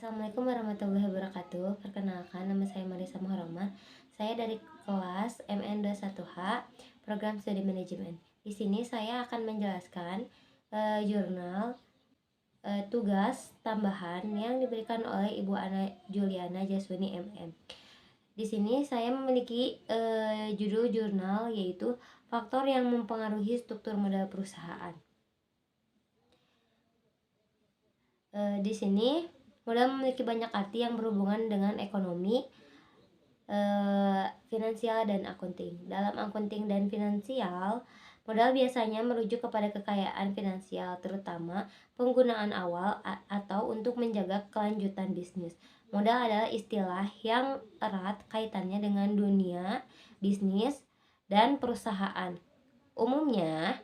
Assalamualaikum warahmatullahi wabarakatuh. Perkenalkan, nama saya Marisa Muharramah. Saya dari kelas MN21H, Program Studi Manajemen. Di sini saya akan menjelaskan jurnal tugas tambahan yang diberikan oleh Ibu Ana Juliana Jaswini MM. Di sini saya memiliki judul jurnal yaitu faktor yang mempengaruhi struktur modal perusahaan. Di sini modal memiliki banyak arti yang berhubungan dengan ekonomi, finansial, dan akunting. Dalam akunting dan finansial, modal biasanya merujuk kepada kekayaan finansial, terutama penggunaan awal atau untuk menjaga kelanjutan bisnis. Modal adalah istilah yang erat kaitannya dengan dunia bisnis dan perusahaan. Umumnya,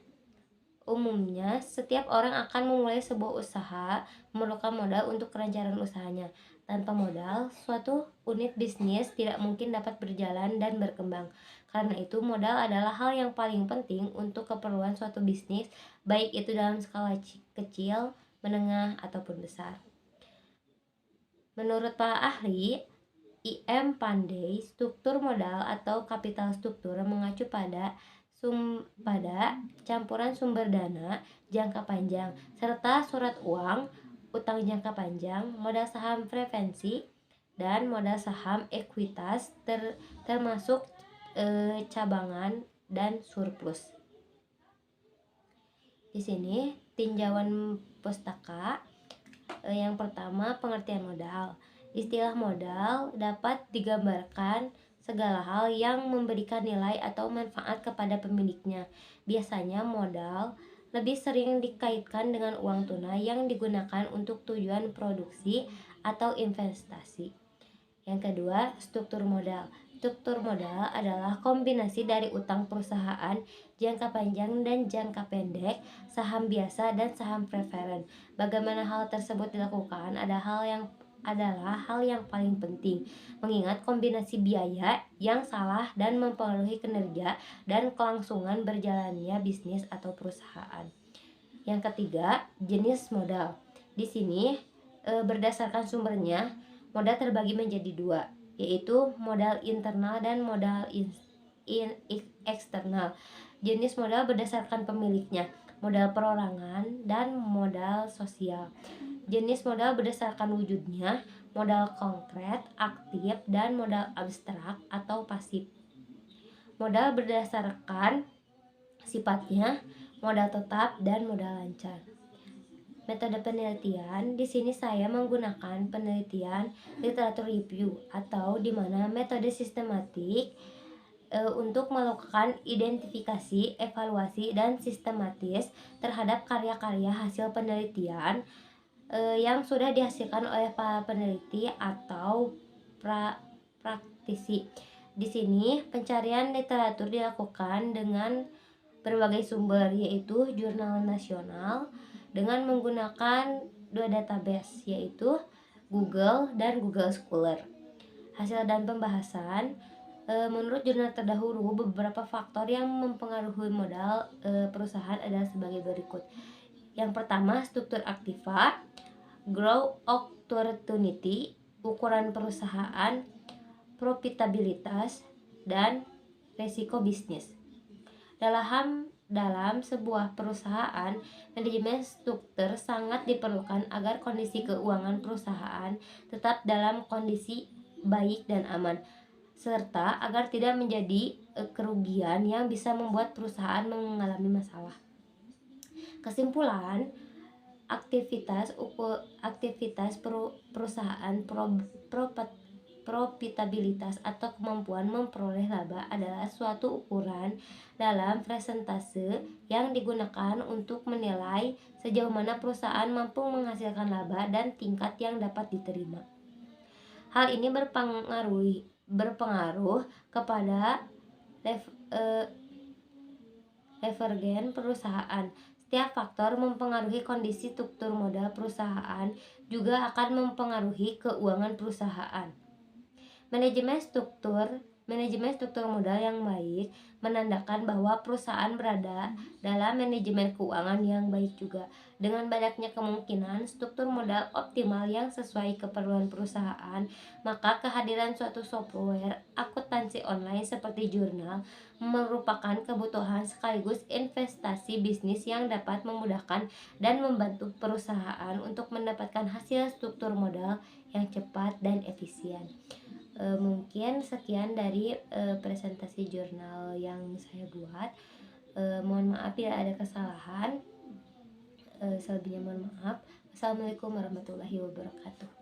setiap orang akan memulai sebuah usaha memerlukan modal untuk kelancaran usahanya. Tanpa modal, suatu unit bisnis tidak mungkin dapat berjalan dan berkembang. Karena itu, modal adalah hal yang paling penting untuk keperluan suatu bisnis, baik itu dalam skala kecil, menengah, ataupun besar. Menurut para ahli, IM Pandey, struktur modal atau kapital struktur mengacu pada campuran sumber dana jangka panjang serta surat uang, utang jangka panjang, modal saham preferensi, dan modal saham ekuitas termasuk cabangan dan surplus. Di sini tinjauan pustaka. Yang pertama, pengertian modal. Istilah modal dapat digambarkan segala hal yang memberikan nilai atau manfaat kepada pemiliknya. Biasanya modal lebih sering dikaitkan dengan uang tunai yang digunakan untuk tujuan produksi atau investasi. Yang kedua, struktur modal. Struktur modal adalah kombinasi dari utang perusahaan jangka panjang dan jangka pendek, saham biasa dan saham preferen. Bagaimana hal tersebut dilakukan adalah hal yang paling penting, mengingat kombinasi biaya yang salah dan mempengaruhi kinerja dan kelangsungan berjalannya bisnis atau perusahaan. Yang ketiga, jenis modal. Di sini berdasarkan sumbernya, modal terbagi menjadi dua, yaitu modal internal dan modal eksternal. Jenis modal berdasarkan pemiliknya, modal perorangan dan modal sosial. Jenis modal berdasarkan wujudnya, modal konkret, aktif, dan modal abstrak atau pasif. Modal berdasarkan sifatnya, modal tetap, dan modal lancar. Metode penelitian, di sini saya menggunakan penelitian literatur review atau di mana metode sistematik untuk melakukan identifikasi, evaluasi, dan sistematis terhadap karya-karya hasil penelitian yang sudah dihasilkan oleh para peneliti atau praktisi. Di sini pencarian literatur dilakukan dengan berbagai sumber, yaitu jurnal nasional dengan menggunakan dua database, yaitu Google dan Google Scholar. Hasil dan pembahasan. Menurut jurnal terdahulu, beberapa faktor yang mempengaruhi modal perusahaan adalah sebagai berikut. Yang pertama, struktur aktiva, growth opportunity, ukuran perusahaan, profitabilitas, dan resiko bisnis. Dalam sebuah perusahaan, manajemen struktur sangat diperlukan agar kondisi keuangan perusahaan tetap dalam kondisi baik dan aman, serta agar tidak menjadi kerugian yang bisa membuat perusahaan mengalami masalah. Kesimpulan, aktivitas perusahaan, profitabilitas atau kemampuan memperoleh laba adalah suatu ukuran dalam persentase yang digunakan untuk menilai sejauh mana perusahaan mampu menghasilkan laba dan tingkat yang dapat diterima. Hal ini berpengaruh kepada leverage perusahaan. Setiap faktor mempengaruhi kondisi struktur modal perusahaan juga akan mempengaruhi keuangan perusahaan. Manajemen struktur Manajemen struktur modal yang baik menandakan bahwa perusahaan berada dalam manajemen keuangan yang baik juga. Dengan banyaknya kemungkinan struktur modal optimal yang sesuai keperluan perusahaan, maka kehadiran suatu software akuntansi online seperti jurnal merupakan kebutuhan sekaligus investasi bisnis yang dapat memudahkan dan membantu perusahaan untuk mendapatkan hasil struktur modal yang cepat dan efisien. Mungkin sekian dari presentasi jurnal yang saya buat. Mohon maaf bila ada kesalahan. Selebihnya mohon maaf. Wassalamualaikum warahmatullahi wabarakatuh.